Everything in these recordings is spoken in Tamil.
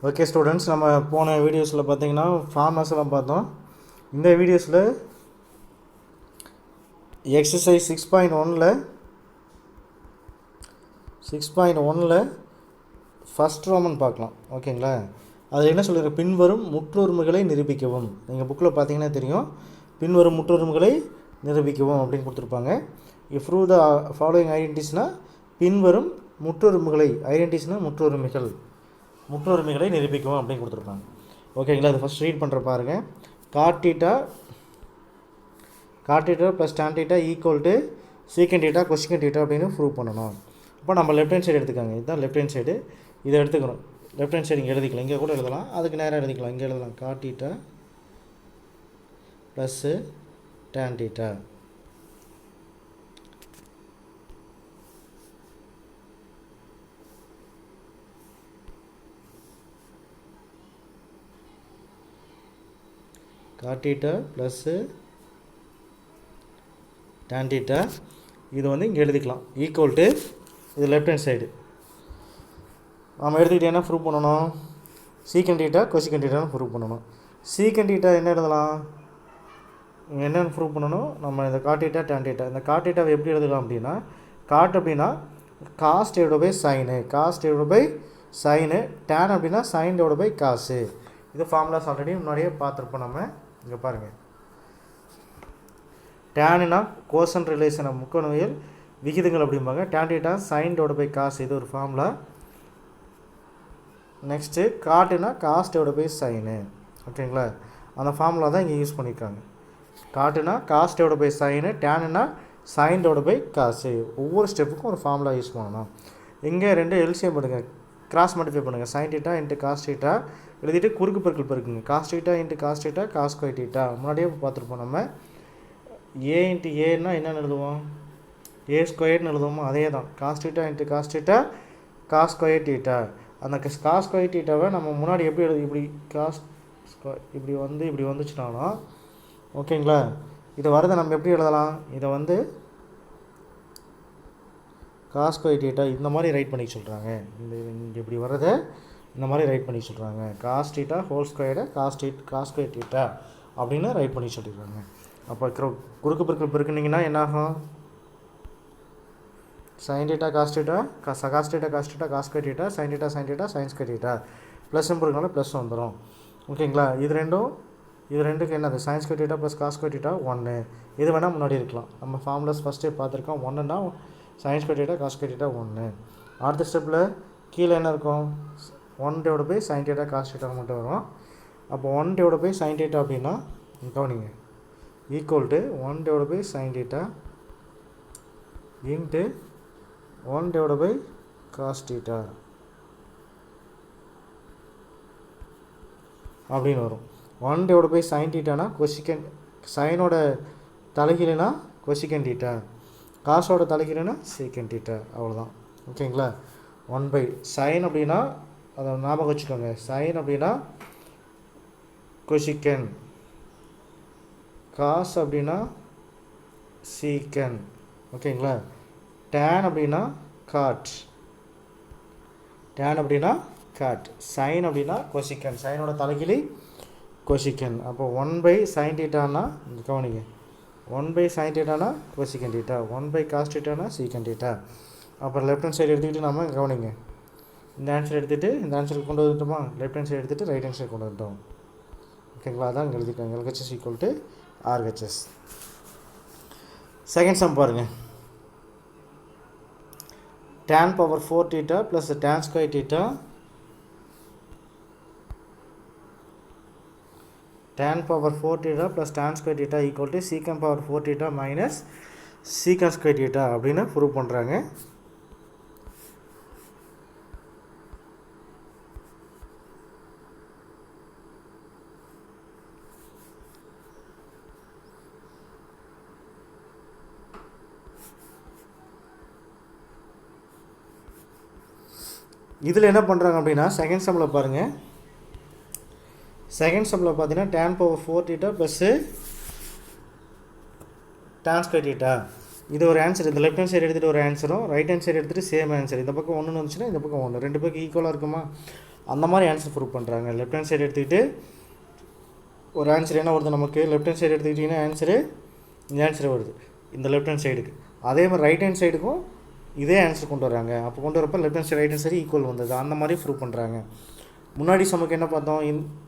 ஓகே ஸ்டூடெண்ட்ஸ், நம்ம போன வீடியோஸில் பார்த்தீங்கன்னா ஃபார்முலாஸ் எல்லாம் பார்த்தோம். இந்த வீடியோஸில் எக்ஸசைஸ் 6.1ல் ஃபஸ்ட் ரோமன் பார்க்கலாம். ஓகேங்களா? அது என்ன சொல்லியிருக்க, பின்வரும் முற்றொருமைகளை நிரூபிக்கவும். நீங்கள் புக்கில் பார்த்தீங்கன்னா தெரியும், பின்வரும் முற்றொருமைகளை நிரூபிக்கவும் அப்படின்னு கொடுத்துருப்பாங்க. ப்ரூவ் த ஃபாலோயிங் ஐடென்டிட்டிஸ்னால் பின்வரும் முற்றொருமைகளை, ஐடென்டிட்டிஸ்னால் முற்றொருமைகளை நிரூபிக்கவும் அப்படின்னு கொடுத்துருப்பாங்க. ஓகேங்களா? அது ஃபஸ்ட் ரீட் பண்ணுற பாருங்கள். God theta plus Don theta equal to secant theta cosecant theta அப்படின்னு ப்ரூவ் பண்ணணும். அப்போ நம்ம லெஃப்ட் ஹேண்ட் சைடு எடுத்துக்காங்க. இதுதான் லெஃப்ட் ஹேண்ட் சைடு, இதை எடுத்துக்கணும். லெஃப்ட் ஹேண்ட் சைடு இங்கே எழுதிக்கலாம், இங்கே கூட எழுதலாம், அதுக்கு நேராக எழுதிக்கலாம். இங்கே எழுதலாம் cot theta plus tan theta. Cot theta plus tan theta, இது வந்து இங்கே எழுதிக்கலாம் ஈக்குவல் டு, இது லெஃப்ட் ஹேண்ட் சைடு. நம்ம எடுத்துக்கிட்டு என்ன ப்ரூவ் பண்ணணும், சீக்கண்ட் டீட்டா கொசிக்கண்ட் டீட்டான்னு ப்ரூவ் பண்ணணும். சீக்கண்ட் டீட்டா என்ன எழுதலாம், என்னென்னு ப்ரூவ் பண்ணணும், நம்ம இந்த காட் டீட்டா டான் டீட்டா. இந்த காட் டீட்டாவை எப்படி எழுதலாம் அப்படின்னா, காட் அப்படின்னா cos divide by sine, cos divide by sine, tan அப்படின்னா சைன் டிவைட் பை காசு. இது ஃபார்முலாஸ் ஆல்ரெடி முன்னாடியே பார்த்துருப்போம். நம்ம இங்கே பாருங்கள், டேனுனா கோசன் ரிலேஷன் முக்கோணவியல் விகிதங்கள் அப்படிம்பாங்க. Tan theta sine divide by cos, இது ஒரு ஃபார்முலா. நெக்ஸ்ட்டு காட்டுனா காஸ் டிவைட் பை சைனு. ஓகேங்களா? அந்த ஃபார்முலா தான் இங்கே யூஸ் பண்ணியிருக்காங்க. காட்டுனா காஸ் டிவைட் பை சைனு, டேனுனா சைன் டிவைட் பை காசு. ஒவ்வொரு ஸ்டெப்புக்கும் ஒரு ஃபார்முலா யூஸ் பண்ணணும். இங்கே ரெண்டு எல்சிஎம் பண்ணுங்க, கிராஸ் மல்டிஃபை பண்ணுங்கள். Sine theta into cos theta எழுதிட்டு குறுக்கு பெருக்கல் பெருக்குங்க. Cos theta into cos theta cos square theta முன்னாடியே பார்த்துருப்போம். நம்ம ஏ இன்ட்டு ஏன்னா என்னென்னு எழுதுவோம், ஏ ஸ்கொயர்னு எழுதுவோமோ அதே தான். Cos theta into cos theta cos square theta. அந்த காஸ் ஸ்கொயர் டீட்டாவை நம்ம முன்னாடி எப்படி எழுது, இப்படி காஸ் இப்படி வந்துச்சுனாலும் ஓகேங்களா, இதை வரதை நம்ம எப்படி எழுதலாம், இதை வந்து காஸ் ஸ்கொயர் டீட்டா இந்த மாதிரி ரைட் பண்ணி சொல்கிறாங்க. இங்கே இப்படி வர்றதை இந்த மாதிரி ரைட் பண்ணி சொல்கிறாங்க. காஸ் டீட்டா ஹோல் ஸ்கொயரை காஸ் ஸ்கொயர் டீட்டா அப்படின்னு ரைட் பண்ணி சொல்லிடுறாங்க. அப்போ குறுக்கு பெருக்கல் பெருக்குனிங்கன்னா என்னாகும், sine theta cos theta cos theta cos square theta sine theta sine square theta plus பெருக்கனால ப்ளஸ் வந்துடும். ஓகேங்களா? இது ரெண்டுக்கு என்னது, sine square theta plus cos square theta 1. இது வேணால் முன்னாடி இருக்கலாம். நம்ம ஃபார்முலாஸ் ஃபஸ்ட்டே பார்த்துருக்கோம். 1ன்னா sine square theta cos square theta 1. அடுத்த ஸ்டெப்பில் கீழே என்ன இருக்கும், 1 divide by sine theta cos theta மட்டும் வரும். அப்போ 1 டிவைட் பை சைன் டீட்டா அப்படின்னா கவனிங்க, equal to 1 divide by sine theta into 1 divide by cos theta அப்படின்னு வரும். 1 டிவைட் பை சைன் டீட்டானா கொசிக்கன், சைனோட தலைகீழனா கொசிக்கன் டீட்டா, காசோட தலைகீழனா சீக்கன் டீட்டா, அவ்வளோதான். ஓகேங்களா? 1 பை சைன் அப்படின்னா அதை ஞாபகம் வச்சுக்கோங்க, சைன் அப்படின்னா கொசிக்கன், காஸ் அப்படின்னா சீக்கன். ஓகேங்களா? டேன் அப்படின்னா காட், சைன் அப்படின்னா கொசிக்கன், சைனோட தலைகிலி கொசிக்கன். அப்போ 1 பை சைன் டீட்டானா கவனிங்க, 1 பை சைன் டீட்டானா கொசிக்கன் டீட்டா, 1 பை காஸ் டீட்டானா சீக்கன் டீட்டா. அப்புறம் லெஃப்ட் ஹேண்ட் சைடு எடுத்துக்கிட்டு நம்ம கவனிங்க, இந்த ஆன்சர் எடுத்துகிட்டு இந்த ஆன்சருக்கு கொண்டு வந்துட்டோமா, லெஃப்ட் ஹேண்ட் சைடு எடுத்துகிட்டு ரைட் ஹேண்ட் சைடு கொண்டு வந்துட்டோம். ஓகேங்களா? அதான் இங்கே எழுதிக்காங்க, LHS equal to RHS. Second sum பாருங்கள். tan power 4 theta plus tan square theta, tan power 4 theta plus tan square theta equal to secant power 4 theta minus secant square theta அப்படின்னு ப்ரூவ் பண்ணுறாங்க. இதில் என்ன பண்ணுறாங்க அப்படின்னா, செகண்ட் சம்மில் பாருங்கள். செகண்ட் சம்மில் பார்த்தீங்கன்னா tan power 4 theta plus tan square theta, இது ஒரு ஆன்சர். இந்த லெஃப்ட் ஹேண்ட் சைடு எடுத்துகிட்டு ஒரு ஆன்சரும், ரைட் ஹேண்ட் சைடு எடுத்துகிட்டு சேம் ஆன்சர். இந்த பக்கம் 1 வந்துச்சுன்னா இந்த பக்கம் 1, ரெண்டு பக்கம் ஈக்குவலாக இருக்குமா. அந்த மாதிரி ஆன்சர் ப்ரூவ் பண்ணுறாங்க. லெஃப்ட் ஹேண்ட் சைடு எடுத்துக்கிட்டு ஒரு ஆன்சர் என்ன வருது நமக்கு, லெஃப்ட் ஹேண்ட் சைடு எடுத்துக்கிட்டிங்கன்னா ஆன்சரு இந்த ஆன்சர் வருது இந்த லெஃப்ட் ஹேண்ட் சைடுக்கு. அதே மாதிரி ரைட் ஹேண்ட் சைடுக்கும் இதே ஆன்சர் கொண்டு வராங்க. அப்போ கொண்டு வரப்போ left hand side right hand side equal வந்தது. அந்த மாதிரி ப்ரூவ் பண்ணுறாங்க. முன்னாடி சம்முக்கு என்ன பார்த்தோம்,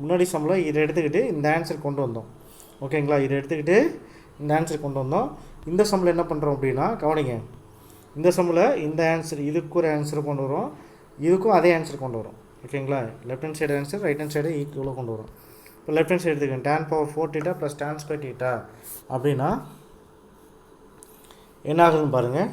முன்னாடி சம்மில் இதை எடுத்துக்கிட்டு இந்த ஆன்சர் கொண்டு வந்தோம். ஓகேங்களா, இதை எடுத்துக்கிட்டு இந்த ஆன்சர் கொண்டு வந்தோம். இந்த சம்மில் என்ன பண்ணுறோம் அப்படின்னா கவனிங்க, இந்த சம்மில் இந்த ஆன்சர் இதுக்கு ஒரு ஆன்சர் கொண்டு வரும், இதுக்கும் அதே ஆன்சர் கொண்டு வரும். ஓகேங்களா, left hand side answer right hand side ஈக்குவலாக கொண்டு வரும். இப்போ லெஃப்ட் ஹேண்ட் சைடு எடுத்துக்கோங்க, tan power 4θ plus tan square θ அப்படின்னா என்ன ஆகுதுன்னு பாருங்கள்.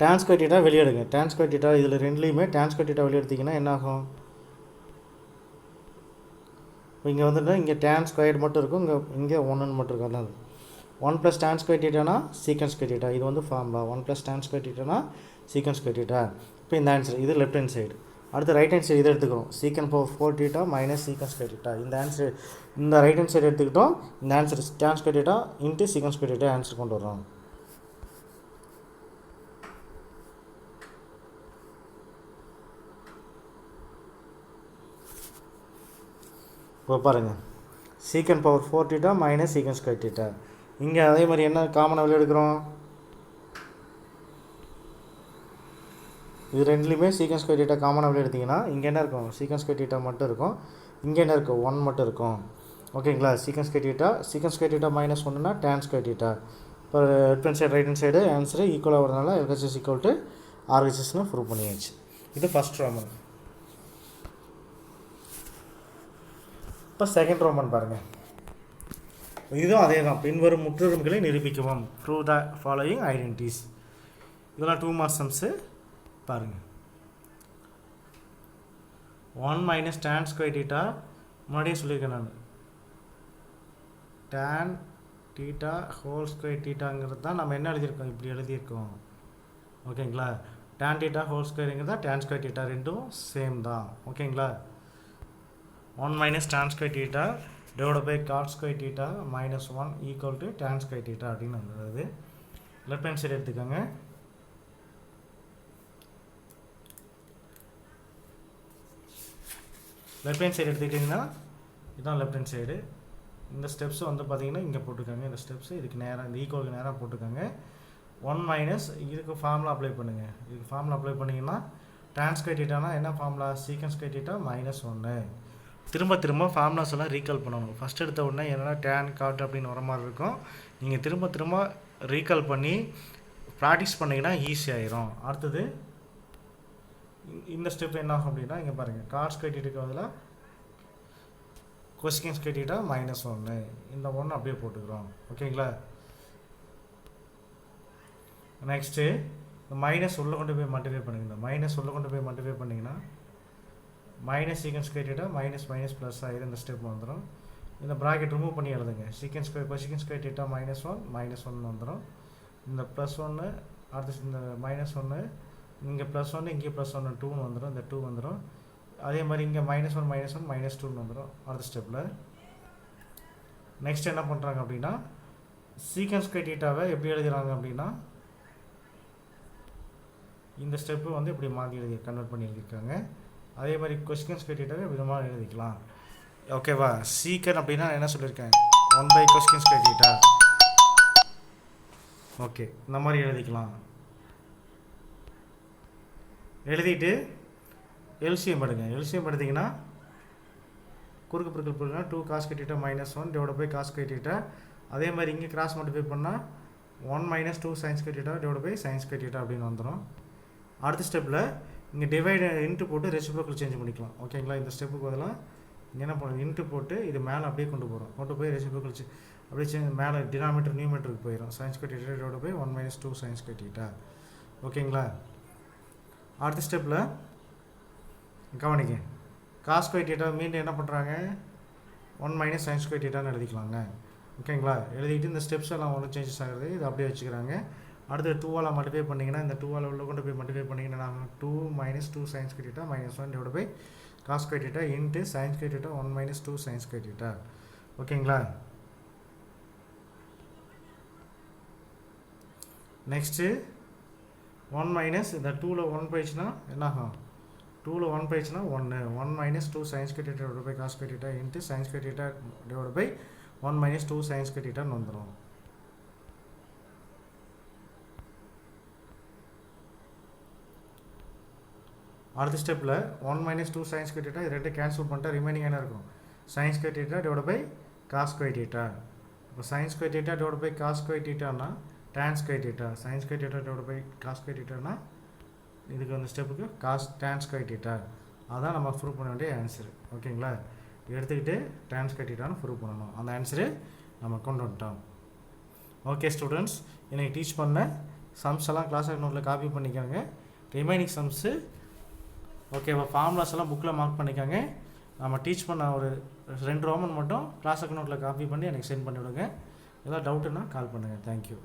tan square θ வெளியே எடுங்க. tan square θ இதில் ரெண்டுலேயுமே tan square θ வெளியே எடுத்திங்கன்னா என்ன ஆகும், இப்போ இங்கே வந்துட்டு இங்கே tan squared மட்டும் இருக்கும், இங்கே 1 மட்டும் இருக்கும். அதான் 1 + tan square θனா secant square θ. இது வந்து ஃபார்முலா 1 + tan square θனா secant square θ. இப்போ இந்த ஆன்சர் இது லெஃப்ட் ஹேண்ட் சைடு. அடுத்து ரைட் ஹேண்ட் சைடு இதை எடுத்துக்கிறோம், secant power 4θ minus secant square θ. இந்த ஆன்சர் இந்த ரைட் ஹேண்ட் சைடு எடுத்துக்கிட்டோம். இந்த answer tan square θ into secant square θ answer கொண்டு வரோம். இப்போ பாருங்கள், secant power 4θ minus secant square θ. இங்கே அதே மாதிரி என்ன காமனாக வெளியே எடுக்கிறோம், இது ரெண்டுலேயுமே secant square θ காமனாக வெளியே எடுத்திங்கன்னா இங்கே என்ன இருக்கும், secant square θ மட்டும் இருக்கும், இங்கே என்ன இருக்கும் 1 மட்டும் இருக்கும். ஓகேங்களா, secant square θ மைனஸ் 1னா tan square θ. இப்போ left hand side right hand side answer ஈக்குவலாக வரதுனால LHS ஈக்குவல் டு RHSன்னு ப்ரூவ் பண்ணியாச்சு. இது ஃபஸ்ட் ரோமன். இப்போ செகண்ட் ரோமன் பாருங்கள். இதுவும் அதே தான், பின்வரும் முற்றுரிமைகளை நிரூபிக்கவும், ப்ரூவ் த ஃபாலோயிங் ஐடென்டிட்டிஸ். இதெல்லாம் 2 மார்க் சம்ஸு பாருங்கள். 1 - tan square θ முன்னாடியே சொல்லியிருக்கேன் நான், tan θ ஹோல் ஸ்கொயர் θங்கிறது தான் நம்ம என்ன எழுதியிருக்கோம், இப்படி எழுதியிருக்கோம். ஓகேங்களா, tan θ ஹோல் ஸ்கொயருங்கிறது தான் tan square θ, ரெண்டும் சேம் தான். ஓகேங்களா, 1 - tan square θ divided by cot square θ minus 1 equal to tan square θ அப்படின்னு வந்துடுது. லெஃப்ட் ஹேண்ட் சைடு எடுத்துக்கோங்க. லெஃப்ட் ஹேண்ட் சைடு எடுத்துக்கிட்டிங்கன்னா இதுதான் லெஃப்ட் ஹேண்ட் சைடு. இந்த ஸ்டெப்ஸ் வந்து பார்த்தீங்கன்னா இங்கே போட்டுக்கோங்க. இந்த ஸ்டெப்ஸ் இதுக்கு நேராக இந்த ஈக்குவலுக்கு நேராக போட்டுக்கோங்க. 1 - இதுக்கு ஃபார்முலா அப்ளை பண்ணுங்கள். இதுக்கு ஃபார்முலா அப்ளை பண்ணிங்கன்னா tan square θனா என்ன ஃபார்முலா, secant square θ minus 1. திரும்ப திரும்ப ஃபார்முலாஸ் எல்லாம் ரீகால் பண்ணணும். ஃபஸ்ட் எடுத்த உடனே என்னென்னா tan cot அப்படின்னு வர மாதிரி இருக்கும். நீங்கள் திரும்ப திரும்ப ரீகால் பண்ணி ப்ராக்டிஸ் பண்ணிங்கன்னா ஈஸி ஆயிரும். அடுத்தது இந்த ஸ்டெப் என்ன ஆகும் அப்படின்னா இங்கே பாருங்கள், cot square θ பதிலாக cosecant square θ minus 1, இந்த 1 அப்படியே போட்டுக்கிறோம். ஓகேங்களா, நெக்ஸ்ட்டு மைனஸ் உள்ள கொண்டு போய் மல்டிஃபை பண்ணுங்க. இந்த மைனஸ் உள்ள கொண்டு போய் மல்டிஃபை பண்ணிங்கன்னா minus secant square θ minus minus plus ஆகிடும். இந்த ஸ்டெப் வந்துடும். இந்த ப்ராக்கெட் ரிமூவ் பண்ணி எழுதுங்க. secant square θ minus 1 minus 1 வந்துடும். இந்த ப்ளஸ் 1 அடுத்து இந்த மைனஸ் 1 இங்கே ப்ளஸ் 1 இங்கே ப்ளஸ் 1 2 வந்துடும். இந்த 2 வந்துடும். அதே மாதிரி இங்கே -1 -1 -2 வந்துடும் அடுத்த ஸ்டெப்பில். நெக்ஸ்ட் என்ன பண்ணுறாங்க அப்படின்னா secant square θவை எப்படி எழுதுகிறாங்க அப்படின்னா இந்த ஸ்டெப்பு வந்து இப்படி மாற்றி கன்வெர்ட் பண்ணி எழுதியிருக்காங்க. அதே மாதிரி cosecant square θவை விதமாக எழுதிக்கலாம். ஓகேவா, secant அப்படின்னா என்ன சொல்லியிருக்கேன், 1/cosecant square θ. ஓகே, இந்த மாதிரி எழுதிக்கலாம். எழுதிட்டு எல்சிஎம் எடுங்க. எல்சிஎம் எடுத்திங்கன்னா குறுக்கு பெருக்கல் போடுங்கன்னா 2 cos square θ - 1 divided by cos square θ. அதே மாதிரி இங்கே கிராஸ் மல்டிஃபை பண்ணால் 1 - 2 sin square θ divided by sin square θ அப்படின்னு வந்துடும். அடுத்த ஸ்டெப்பில் இங்கே டிவைட் இன்ட்டு போட்டு ரெசிப்ரோக்கல் சேஞ்ச் பண்ணிக்கலாம். ஓகேங்களா, இந்த ஸ்டெப்புக்கு பதிலாக இங்கே என்ன பண்ணுறது, இன்ட்டு போட்டு இது மேலே அப்படியே கொண்டு போய் ரெசிப்ரோக்கல் அப்படியே சேஞ்ச் மேலே டினாமினேட்டர் நியூமரேட்டருக்கு போயிடும். sin square θ divided by 1 - 2 sin square θ. ஓகேங்களா, அடுத்த ஸ்டெப்பில் கவனிங்க, cos square θ மீண்டும் என்ன பண்ணுறாங்க 1 - sin square θன்னு எழுதிக்கலாங்க. ஓகேங்களா, எழுதிட்டு இந்த ஸ்டெப்ஸ் எல்லாம் ஒன்றும் சேஞ்சஸ் ஆகுது, இது அப்படியே வச்சுக்கிறாங்க. அடுத்து 2ஆல் மல்டிஃபை பண்ணிங்கன்னா இந்த 2ஆல் உள்ள கொண்டு போய் மல்டிஃபை பண்ணிங்கன்னா நாங்கள் 2 - 2 sin square θ -1 divided by cos square θ into sin square θ 1 - 2 sin square θ. ஓகேங்களா, நெக்ஸ்ட்டு 1 - இந்த 2ல் 1 போயிடுச்சுன்னா என்ன ஆகும், 2ல் 1 போயிடுச்சுன்னா 1 1 - 2 sin square theta divided by cos square theta into sin square theta divided by 1 - 2 sin square theta ன்னு வந்துடும். அடுத்த ஸ்டெப்பில் 1 - 2 sin square theta இது ரெண்டு கேன்சல் பண்ணிட்டா ரிமைனிங் என்ன இருக்கும்? sin square theta divided by cos square theta. இப்போ sin square theta divided by cos square thetaனா tan square theta. sin square theta divided by cos square thetaனா இதுக்கு அந்த ஸ்டெப்புக்கு காஸ் tan square theta. அதான் நம்ம ப்ரூவ் பண்ண வேண்டிய ஆன்சர். ஓகேங்களா? எடுத்துக்கிட்டு tan square thetaன்னு ப்ரூவ் பண்ணணும். அந்த ஆன்சரு நம்ம கொண்டு வந்துட்டோம். ஓகே ஸ்டூடெண்ட்ஸ், எனக்கு டீச் பண்ண சம்ஸ் எல்லாம் கிளாஸ் நோட்டில் காப்பி பண்ணிக்கோங்க. ரிமைனிங் சம்ஸு ஓகேவா, ஃபார்முலாஸ் எல்லாம் புக்கில் மார்க் பண்ணிக்கோங்க. நம்ம டீச் பண்ண ஒரு 2 ரோமன் மட்டும் கிளாஸ் நோட்டில் காப்பி பண்ணி எனக்கு சென்ட் பண்ணிவிடுங்க. ஏதாவது டவுட்டுன்னா கால் பண்ணுங்கள். தேங்க்யூ.